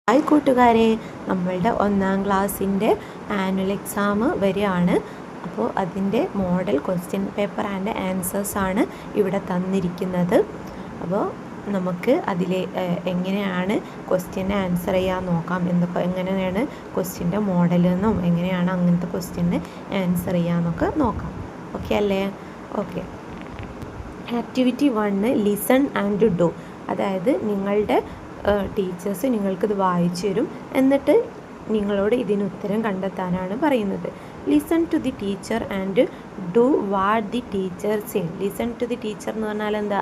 Hi കൂട്ടുകാരെ, നമ്മളുടെ 1ാം ക്ലാസ്സിൻ്റെ ആനുവൽ എക്സാം വരികയാണ്. അപ്പോൾ അതിൻ്റെ മോഡൽ ക്വസ്റ്റ്യൻ പേപ്പർ ആൻഡ് ആൻസേഴ്സാണ് ഇവിടെ തന്നിരിക്കുന്നത്. അപ്പോൾ നമുക്ക് അതിലെ എങ്ങനെയാണ് ക്വസ്റ്റ്യന് ആൻസർ ചെയ്യാൻ നോക്കാം. എങ്ങനെയാണ് ക്വസ്റ്റ്യൻ്റെ മോഡലെന്നും എങ്ങനെയാണ് അങ്ങനത്തെ ക്വസ്റ്റ്യന് ആൻസർ ചെയ്യാമെന്നൊക്കെ നോക്കാം. ഓക്കെ അല്ലേ? Okay. Activity 1 listen and do. അതായത് നിങ്ങളുടെ ടീച്ചേഴ്സ് നിങ്ങൾക്കിത് വായിച്ചു തരും, എന്നിട്ട് നിങ്ങളോട് ഇതിന് ഉത്തരം കണ്ടെത്താനാണ് പറയുന്നത്. Listen to the teacher and do what the teacher say. Listen to the teacher എന്ന് പറഞ്ഞാൽ എന്താ?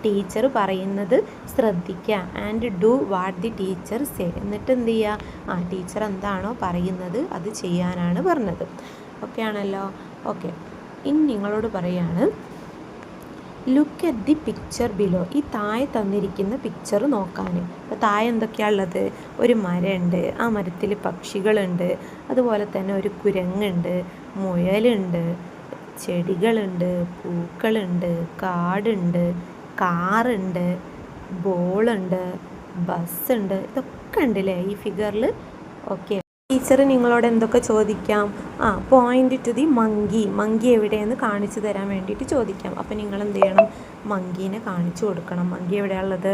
ടീച്ചർ പറയുന്നത് ശ്രദ്ധിക്കുക. And do what the teacher say. എന്നിട്ട് എന്ത് ചെയ്യുക? ടീച്ചർ എന്താണോ പറയുന്നത് അത് ചെയ്യാനാണ് പറഞ്ഞത്. ഓക്കെ ആണല്ലോ? ഓക്കെ. ഇനി നിങ്ങളോട് പറയാണ്, look at the picture below. ഈ താഴെ തന്നിരിക്കുന്ന പിക്ചർ നോക്കാൻ. അപ്പോൾ താഴെ എന്തൊക്കെയാണ് ഉള്ളത്? ഒരു മരമുണ്ട്, ആ മരത്തിൽ പക്ഷികളുണ്ട്, അതുപോലെ തന്നെ ഒരു കുരങ്ങുണ്ട്, മുയലുണ്ട്, ചെടികളുണ്ട്, പൂക്കളുണ്ട്, കാടുണ്ട്, കാറുണ്ട്, ബോളുണ്ട്, ബസ്സുണ്ട്. ഇതൊക്കെ ഉണ്ടല്ലേ ഈ ഫിഗറിൽ? ഓക്കെ. ടീച്ചർ നിങ്ങളോട് എന്തൊക്കെ ചോദിക്കാം? Point to the monkey. Monkey എവിടെയെന്ന് കാണിച്ചു തരാൻ വേണ്ടിയിട്ട് ചോദിക്കാം. അപ്പോൾ നിങ്ങൾ എന്ത് ചെയ്യണം? മങ്കീനെ കാണിച്ചു കൊടുക്കണം. മങ്കി എവിടെയാണുള്ളത്?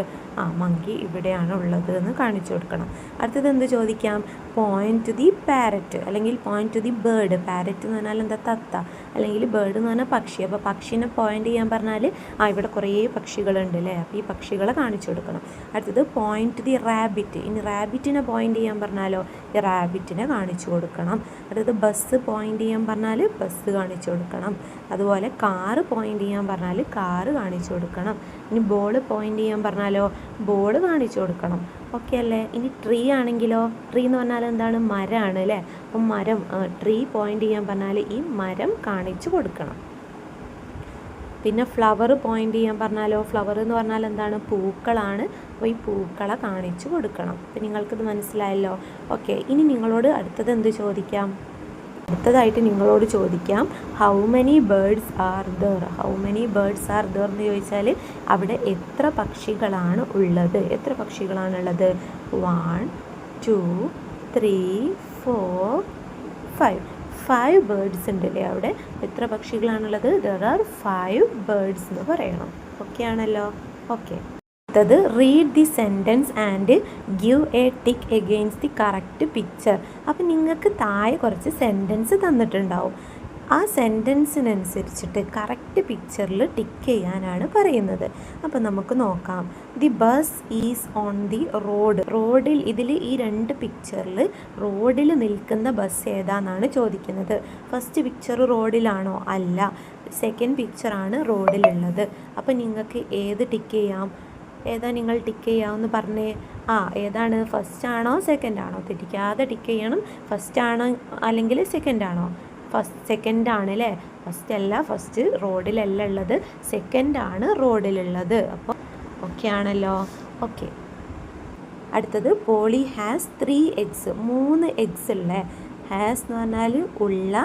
മങ്കി ഇവിടെയാണ് ഉള്ളത് എന്ന് കാണിച്ചു കൊടുക്കണം. അടുത്തത് എന്ത് ചോദിക്കാം? പോയിൻ്റ് ടു ദി പാരറ്റ്, അല്ലെങ്കിൽ point to the bird. Parrot എന്ന് പറഞ്ഞാൽ എന്താ? തത്ത. അല്ലെങ്കിൽ ബേർഡ് എന്ന് പറഞ്ഞാൽ പക്ഷി. അപ്പോൾ പക്ഷീനെ പോയിൻ്റ് ചെയ്യാൻ പറഞ്ഞാൽ ഇവിടെ കുറേ പക്ഷികളുണ്ട് അല്ലേ? അപ്പോൾ ഈ പക്ഷികളെ കാണിച്ചു കൊടുക്കണം. അടുത്തത് പോയിൻ്റ് ടു ദി റാബിറ്റ്. ഇനി റാബിറ്റിനെ പോയിൻ്റ് ചെയ്യാൻ പറഞ്ഞാലോ? ഈ റാബിറ്റിനെ കാണിച്ചു കൊടുക്കണം. അടുത്തത് ബസ് പോയിൻ്റ് ചെയ്യാൻ പറഞ്ഞാൽ ബസ് കാണിച്ചു കൊടുക്കണം. അതുപോലെ കാറ് പോയിൻ്റ് ചെയ്യാൻ പറഞ്ഞാൽ കാറ് കാണിച്ചു കൊടുക്കണം. ഇനി ബോൾ പോയിൻ്റ് ചെയ്യാൻ പറഞ്ഞാലോ? ബോൾ കാണിച്ചു കൊടുക്കണം. ഓക്കെ അല്ലേ? ഇനി ട്രീ ആണെങ്കിലോ? ട്രീ എന്ന് പറഞ്ഞാൽ എന്താണ്? മരമാണ് അല്ലേ? അപ്പം മരം, ട്രീ പോയിൻ്റ് ചെയ്യാൻ പറഞ്ഞാൽ ഈ മരം കാണിച്ചു കൊടുക്കണം. പിന്നെ ഫ്ലവർ പോയിൻ്റ് ചെയ്യാൻ പറഞ്ഞാലോ? ഫ്ലവർ എന്ന് പറഞ്ഞാൽ എന്താണ്? പൂക്കളാണ്. അപ്പോൾ ഈ പൂക്കളെ കാണിച്ചു കൊടുക്കണം. അപ്പം നിങ്ങൾക്കിത് മനസ്സിലായല്ലോ? ഓക്കെ. ഇനി നിങ്ങളോട് അടുത്തത് എന്ത് ചോദിക്കാം? അടുത്തതായിട്ട് നിങ്ങളോട് ചോദിക്കാം, how many birds are there. How many birds are there എന്ന് ചോദിച്ചാൽ അവിടെ എത്ര പക്ഷികളാണ് ഉള്ളത്? എത്ര പക്ഷികളാണുള്ളത്? 1 2 3 4 5. 5 ബേർഡ്സ് ഉണ്ട് അല്ലേ അവിടെ? എത്ര പക്ഷികളാണുള്ളത്? ദർ ആർ 5 ബേർഡ്സ് എന്ന് പറയണം. ഓക്കെ ആണല്ലോ? ഓക്കെ. അടുത്തത് read the sentence and give A tick against the correct picture. അപ്പം നിങ്ങൾക്ക് താഴെ കുറച്ച് സെൻറ്റൻസ് തന്നിട്ടുണ്ടാവും. ആ സെൻറ്റൻസിനനുസരിച്ചിട്ട് കറക്റ്റ് പിക്ചറിൽ ടിക്ക് ചെയ്യാനാണ് പറയുന്നത്. അപ്പോൾ നമുക്ക് നോക്കാം. The bus is on the road. റോഡിൽ, ഇതിൽ ഈ 2 പിക്ചറിൽ റോഡിൽ നിൽക്കുന്ന ബസ് ഏതാണെന്നാണ് ചോദിക്കുന്നത്. ഫസ്റ്റ് പിക്ചർ റോഡിലാണോ? അല്ല. സെക്കൻഡ് പിക്ചറാണ് റോഡിലുള്ളത്. അപ്പോൾ നിങ്ങൾക്ക് ഏത് ടിക്ക് ചെയ്യാം? ഏതാ നിങ്ങൾ ടിക്ക് ചെയ്യാമെന്ന് പറഞ്ഞേ? ഏതാണ്? ഫസ്റ്റ് ആണോ സെക്കൻഡ് ആണോ? തെറ്റിക്കാതെ ടിക്ക് ചെയ്യണം. ഫസ്റ്റ് ആണോ അല്ലെങ്കിൽ സെക്കൻഡ് ആണോ? സെക്കൻഡ് ആണ് അല്ലേ? ഫസ്റ്റ് അല്ല, ഫസ്റ്റ് റോഡിലല്ല ഉള്ളത്, സെക്കൻഡ് ആണ് റോഡിലുള്ളത്. അപ്പോൾ ഓക്കെ ആണല്ലോ? ഓക്കെ. അടുത്തത് പോളി ഹാസ് 3 eggs. 3 eggs ഉള്ള. ഹാസ് എന്ന് പറഞ്ഞാൽ ഉള്ള,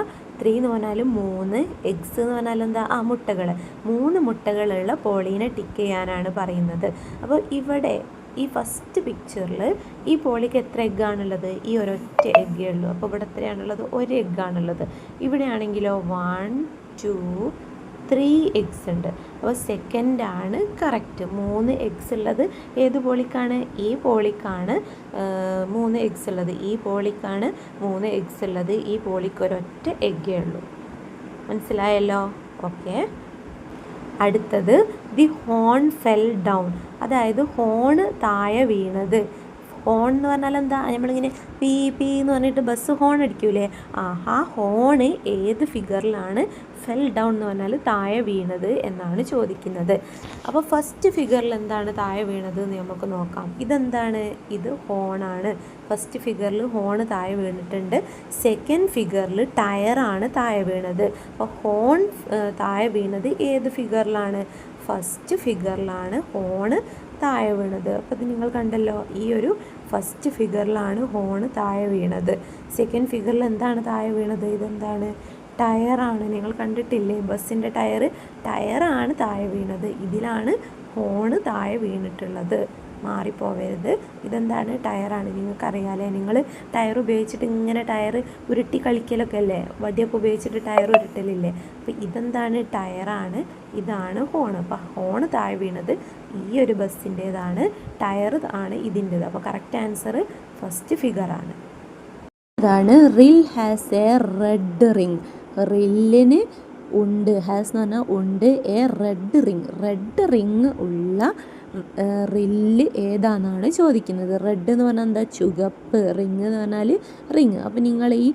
3 എന്ന് പറഞ്ഞാൽ 3, എഗ്സ് എന്ന് പറഞ്ഞാൽ എന്താ? മുട്ടകൾ. 3 മുട്ടകളുള്ള പോളീനെ ടിക്ക് ചെയ്യാനാണ് പറയുന്നത്. അപ്പോൾ ഇവിടെ ഈ ഫസ്റ്റ് പിക്ചറിൽ ഈ പോളിക്ക് എത്ര എഗ്ഗാണുള്ളത്? ഈ ഒരൊറ്റ എഗ്ഗേ ഉള്ളൂ. അപ്പോൾ ഇവിടെ എത്രയാണുള്ളത്? 1 എഗ്ഗാണുള്ളത്. ഇവിടെയാണെങ്കിലോ 1 2 3 eggs ഉണ്ട്. അപ്പോൾ സെക്കൻഡാണ് കറക്റ്റ്. 3 eggs ഉള്ളത് ഏത് പോളിക്കാണ്? ഈ പോളിക്കാണ് 3 eggs ഉള്ളത്. ഈ പോളിക്കാണ് 3 eggs ഉള്ളത്. ഈ പോളിക്ക് ഒരൊറ്റ എഗ്ഗേ ഉള്ളൂ. മനസ്സിലായല്ലോ? ഓക്കെ. അടുത്തത് ദി ഹോൺ ഫെൽ ഡൗൺ. അതായത് ഹോൺ താഴെ വീണത്. ഹോൺ എന്ന് പറഞ്ഞാൽ എന്താ? നമ്മളിങ്ങനെ പീ പീ എന്ന് പറഞ്ഞിട്ട് ബസ് ഹോൺ അടിക്കൂലേ? ആ ഹോണ് ഏത് ഫിഗറിലാണ് ഫെൽ ഡൗൺ എന്ന് പറഞ്ഞാൽ താഴെ വീണത് എന്നാണ് ചോദിക്കുന്നത്. അപ്പോൾ ഫസ്റ്റ് ഫിഗറിൽ എന്താണ് താഴെ വീണത് എന്ന് നമുക്ക് നോക്കാം. ഇതെന്താണ്? ഇത് ഹോണാണ്. ഫസ്റ്റ് ഫിഗറിൽ ഹോൺ താഴെ വീണിട്ടുണ്ട്. സെക്കൻഡ് ഫിഗറിൽ ടയറാണ് താഴെ വീണത്. അപ്പോൾ ഹോൺ താഴെ വീണത് ഏത് ഫിഗറിലാണ്? ഫസ്റ്റ് ഫിഗറിലാണ് ഹോണ് താഴെ വീണത്. അപ്പോൾ ഇത് നിങ്ങൾ കണ്ടല്ലോ, ഈ ഒരു ഫസ്റ്റ് ഫിഗറിലാണ് ഹോണ് താഴെ വീണത്. സെക്കൻഡ് ഫിഗറിൽ എന്താണ് താഴെ വീണത്? ഇതെന്താണ്? ടയറാണ്. നിങ്ങൾ കണ്ടിട്ടില്ലേ? ബസ്സിൻ്റെ ടയറാണ് താഴെ വീണത്. ഇതിലാണ് ഹോണ് താഴെ വീണിട്ടുള്ളത്. മാറിപ്പോവരുത്. ഇതെന്താണ്? ടയറാണ്. നിങ്ങൾക്കറിയാമല്ലേ, നിങ്ങൾ ടയർ ഉപയോഗിച്ചിട്ട് ഇങ്ങനെ ടയർ ഉരുട്ടി കളിക്കലൊക്കെ അല്ലേ, വടിയൊക്കെ ഉപയോഗിച്ചിട്ട് ടയർ ഉരുട്ടലില്ലേ. അപ്പോൾ ഇതെന്താണ്? ടയറാണ്. ഇതാണ് ഹോൺ. അപ്പോൾ ഹോൺ താഴെ വീണത് ഈ ഒരു ബസ്സിൻ്റേതാണ്, ടയർ ആണ് ഇതിൻ്റേത്. അപ്പോൾ കറക്റ്റ് ആൻസർ ഫസ്റ്റ് ഫിഗറാണ്. അതാണ് റിൽ ഹാസ് എ റെഡ് റിങ്. റില്ലിന് ഉണ്ട്, ഹാസ് എന്ന് പറഞ്ഞാൽ ഉണ്ട്, A red ring. Red ring ഉള്ള റില്ല് ഏതാണെന്നാണ് ചോദിക്കുന്നത്. റെഡ് എന്ന് പറഞ്ഞാൽ എന്താ? ചുവപ്പ്. റിങ് എന്ന് പറഞ്ഞാൽ റിങ്. അപ്പോൾ നിങ്ങൾ ഈ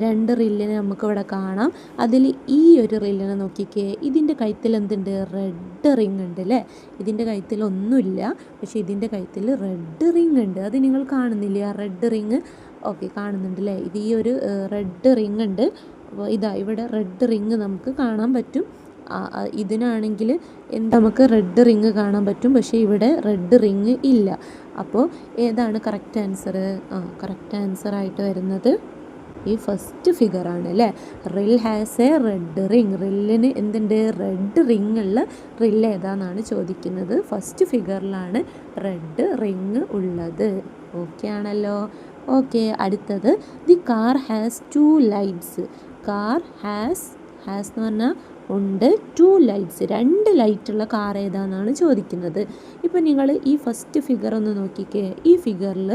2 റില്ലിനെ നമുക്കിവിടെ കാണാം. അതിൽ ഈ ഒരു റില്ലിനെ നോക്കിക്കേ, ഇതിൻ്റെ കഴുത്തിൽ എന്തുണ്ട്? റെഡ് റിങ് ഉണ്ട് അല്ലേ. ഇതിൻ്റെ കഴുത്തിൽ ഒന്നുമില്ല, പക്ഷേ ഇതിൻ്റെ കഴുത്തിൽ റെഡ് റിങ് ഉണ്ട്. അത് നിങ്ങൾ കാണുന്നില്ലേ ആ റെഡ് റിങ്? ഓക്കെ, കാണുന്നുണ്ട് അല്ലേ. ഇത് ഈ ഒരു റെഡ് റിങ് ഉണ്ട്. അപ്പോൾ ഇതാ ഇവിടെ റെഡ് റിങ് നമുക്ക് കാണാൻ പറ്റും. ഇതിനാണെങ്കിൽ നമുക്ക് റെഡ് റിങ് കാണാൻ പറ്റും, പക്ഷേ ഇവിടെ റെഡ് റിങ് ഇല്ല. അപ്പോൾ ഏതാണ് കറക്റ്റ് ആൻസർ? കറക്റ്റ് ആൻസർ ആയിട്ട് വരുന്നത് ഈ ഫസ്റ്റ് ഫിഗറാണ് അല്ലേ. റിൽ ഹാസ് എ റെഡ് റിങ്. റില്ലിന് എന്തുണ്ട്? റെഡ് റിങ് ഉള്ള റിൽ ഏതാണെന്നാണ് ചോദിക്കുന്നത്. ഫസ്റ്റ് ഫിഗറിലാണ് റെഡ് റിങ് ഉള്ളത്. ഓക്കെ ആണല്ലോ. ഓക്കെ, അടുത്തത് the car has 2 lights. Car has എന്ന് പറഞ്ഞാൽ ഉണ്ട്, 2 ലൈറ്റ്സ്, 2 ലൈറ്റുള്ള കാർ ഏതാണെന്നാണ് ചോദിക്കുന്നത്. ഇപ്പം നിങ്ങൾ ഈ ഫസ്റ്റ് ഫിഗർ ഒന്ന് നോക്കിക്കേ. ഈ ഫിഗറിൽ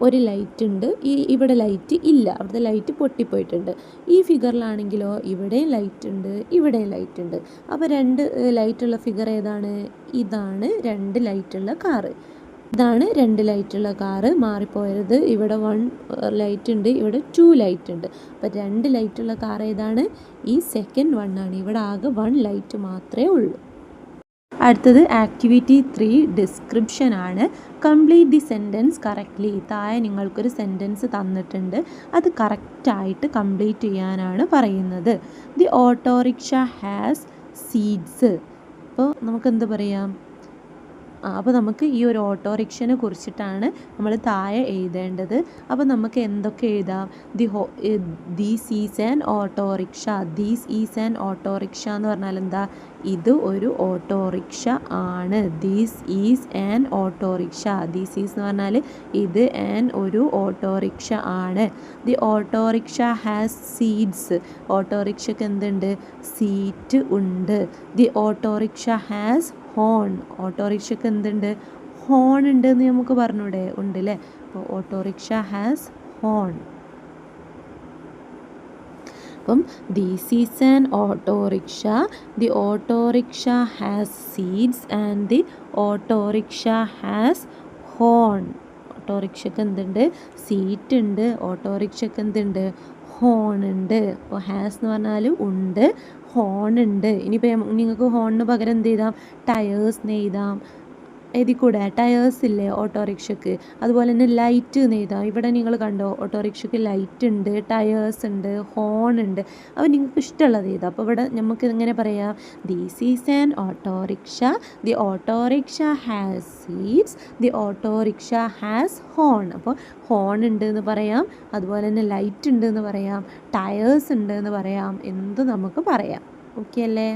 ഒരു ലൈറ്റ് ഉണ്ട്, ഇവിടെ ലൈറ്റ് ഇല്ല, അവിടുത്തെ ലൈറ്റ് പൊട്ടിപ്പോയിട്ടുണ്ട്. ഈ ഫിഗറിലാണെങ്കിലോ ഇവിടെയും ലൈറ്റ് ഉണ്ട്, ഇവിടെയും ലൈറ്റ് ഉണ്ട്. അപ്പോൾ 2 ലൈറ്റുള്ള ഫിഗർ ഏതാണ്? ഇതാണ് 2 ലൈറ്റുള്ള കാറ്. ഇതാണ് 2 ലൈറ്റുള്ള കാറ്. മാറിപ്പോയത്, ഇവിടെ 1 ലൈറ്റ് ഉണ്ട്, ഇവിടെ 2 ലൈറ്റ് ഉണ്ട്. അപ്പോൾ 2 ലൈറ്റുള്ള കാർ ഏതാണ്? ഈ സെക്കൻഡ് 1 ആണ്. ഇവിടെ ആകെ 1 ലൈറ്റ് മാത്രമേ ഉള്ളൂ. അടുത്തത് ആക്ടിവിറ്റി 3 ഡിസ്ക്രിപ്ഷൻ ആണ്. Complete the sentence correctly. താഴെ നിങ്ങൾക്കൊരു സെൻറ്റൻസ് തന്നിട്ടുണ്ട്, അത് കറക്റ്റായിട്ട് കംപ്ലീറ്റ് ചെയ്യാനാണ് പറയുന്നത്. The autorickshaw has seats. അപ്പോൾ നമുക്കെന്ത് പറയാം? അപ്പോൾ നമുക്ക് ഈ ഒരു ഓട്ടോറിക്ഷനെ കുറിച്ചിട്ടാണ് നമ്മൾ താഴെ എഴുതേണ്ടത്. അപ്പോൾ നമുക്ക് എന്തൊക്കെ എഴുതാം? This is an autorickshaw. This is an autorickshaw എന്ന് പറഞ്ഞാൽ എന്താ? ഇത് ഒരു ഓട്ടോറിക്ഷ ആണ്. This is an autorickshaw. This is എന്ന് പറഞ്ഞാൽ ഇത് ആൻ ഒരു ഓട്ടോറിക്ഷ ആണ്. The autorickshaw has seats. ഓട്ടോറിക്ഷയ്ക്ക് എന്തുണ്ട്? സീറ്റ് ഉണ്ട്. The autorickshaw has horn. ഓട്ടോറിക്ഷയ്ക്ക് എന്തുണ്ട്? ഹോൺ ഉണ്ട് എന്ന് നമുക്ക് പറഞ്ഞൂടെ? ഉണ്ട് അല്ലേ. അപ്പോൾ ഓട്ടോറിക്ഷ ഹാസ് ഹോൺ. അപ്പം this is an autorickshaw. The autorickshaw has seats and the autorickshaw has horn. ഓട്ടോറിക്ഷയ്ക്ക് എന്തുണ്ട്? സീറ്റ് ഉണ്ട്. ഓട്ടോറിക്ഷയ്ക്ക് എന്തുണ്ട്? ഹോൺ ഉണ്ട്. അപ്പോൾ ഹാസ് എന്ന് പറഞ്ഞാൽ ഉണ്ട്, ഹോൺ ഉണ്ട്. ഇനിയിപ്പോൾ നിങ്ങൾക്ക് ഹോണിന് പകരം എന്ത് ചെയ്താം? ടയേഴ്സ് എന്ന് എഴുതാം. എഴുതിക്കൂടെ? ടയേഴ്സ് ഇല്ലേ ഓട്ടോറിക്ഷയ്ക്ക്? അതുപോലെ തന്നെ ലൈറ്റ് എന്ന് എഴുതാം. ഇവിടെ നിങ്ങൾ കണ്ടോ, ഓട്ടോറിക്ഷയ്ക്ക് ലൈറ്റ് ഉണ്ട്, ടയേഴ്സ് ഉണ്ട്, ഹോൺ ഉണ്ട്. അപ്പോൾ നിങ്ങൾക്ക് ഇഷ്ടമുള്ളത് എഴുതാം. അപ്പോൾ ഇവിടെ നമുക്ക് എങ്ങനെ പറയാം? These is an autorickshaw. The autorickshaw has seats. The autorickshaw has horn. അപ്പോൾ ഹോൺ ഉണ്ട് എന്ന് പറയാം, അതുപോലെ തന്നെ ലൈറ്റ് ഉണ്ട് എന്ന് പറയാം, ടയേഴ്സ് ഉണ്ട് എന്ന് പറയാം, എന്ത് നമുക്ക് പറയാം. ഓക്കെ അല്ലേ?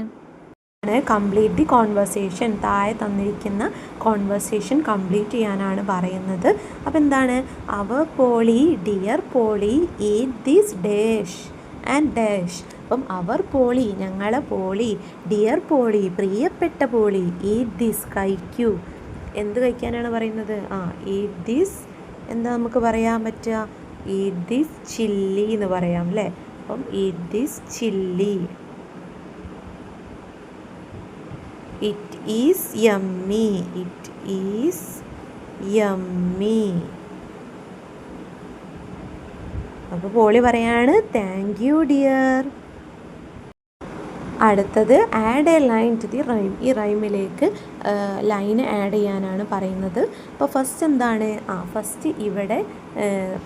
Complete the conversation. താഴെ തന്നിരിക്കുന്ന കോൺവെർസേഷൻ കംപ്ലീറ്റ് ചെയ്യാനാണ് പറയുന്നത്. അപ്പോൾ എന്താണ്? Our Polly, dear Polly, eat this dash and dash. അപ്പം അവർ പോളി, ഞങ്ങളെ പോളി, ഡിയർ പോളി, പ്രിയപ്പെട്ട പോളി, ഈറ്റ് ദിസ്, കഴിക്കൂ. എന്ത് കഴിക്കാനാണ് പറയുന്നത്? ഈറ്റ് ദിസ് എന്താ നമുക്ക് പറയാൻ പറ്റുക? ഈറ്റ് ദിസ് ചില്ലി എന്ന് പറയാം അല്ലേ. അപ്പം eat this chilli. It is yummy. It is yummy. അപ്പോൾ പോളി പറയാണ് താങ്ക് യു ഡിയർ. അടുത്തത് add a line to the rhyme. ഈ റൈമിലേക്ക് ലൈൻ ആഡ് ചെയ്യാനാണ് പറയുന്നത്. അപ്പോൾ ഫസ്റ്റ് എന്താണ്? ഫസ്റ്റ് ഇവിടെ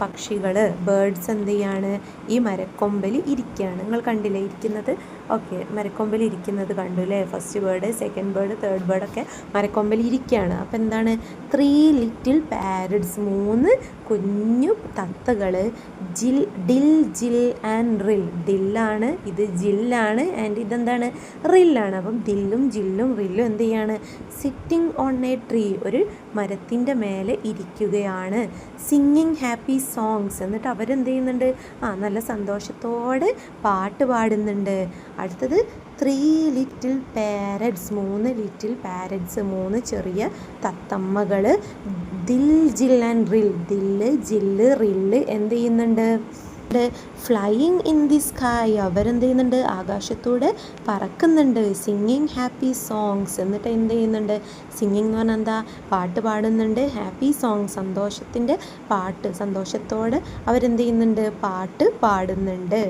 പക്ഷികൾ, ബേർഡ്സ് എന്ത് ചെയ്യാണ്? ഈ മരക്കൊമ്പിൽ ഇരിക്കുകയാണ്. നിങ്ങൾ കണ്ടില്ലേ ഇരിക്കുന്നത്? ഓക്കെ, മരക്കൊമ്പിൽ ഇരിക്കുന്നത് കണ്ടു അല്ലേ? First bird, second bird, third ബേർഡൊക്കെ മരക്കൊമ്പിൽ ഇരിക്കുകയാണ്. അപ്പോൾ എന്താണ്? 3 ലിറ്റിൽ പാരറ്റ്സ്, 3 കുഞ്ഞു തത്തകൾ, ഡിൽ, ജിൽ ആൻഡ് റിൽ. ഡില്ലാണ്, ഇത് ജില്ലാണ്, ആൻഡ് ഇതെന്താണ്? റില്ലാണ്. അപ്പം ദില്ലും ജില്ലും റില്ലും എന്ത് ചെയ്യാണ്? സിറ്റിംഗ് ഓൺ എ ട്രീ, ഒരു മരത്തിൻ്റെ മേലെ ഇരിക്കുകയാണ്. സിംഗിങ് ഹാപ്പി സോങ്സ്, എന്നിട്ട് അവരെന്ത് ചെയ്യുന്നുണ്ട്, നല്ല സന്തോഷത്തോടെ പാട്ട് പാടുന്നുണ്ട്. അടുത്തത് 3 ലിറ്റിൽ പാരറ്റ്സ്, 3 ലിറ്റിൽ പാരറ്റ്സ്, 3 ചെറിയ തത്തമ്മകൾ. ദിൽ ജിൽ ആൻഡ് റിൽ, ദില്ല് ജില്ല് റില്ല് എന്ത് ചെയ്യുന്നുണ്ട്, ഫ്ലൈയിങ് ഇൻ ദി സ്കൈ, അവരെന്ത് ചെയ്യുന്നുണ്ട്, ആകാശത്തൂടെ പറക്കുന്നുണ്ട്. സിംഗിങ് ഹാപ്പി സോങ്സ്, എന്നിട്ട് എന്ത് ചെയ്യുന്നുണ്ട്, സിംഗിങ് എന്ന് പറഞ്ഞാൽ എന്താ, പാട്ട് പാടുന്നുണ്ട്. ഹാപ്പി സോങ്, സന്തോഷത്തിൻ്റെ പാട്ട്, സന്തോഷത്തോടെ അവരെന്ത് ചെയ്യുന്നുണ്ട്, പാട്ട് പാടുന്നുണ്ട്.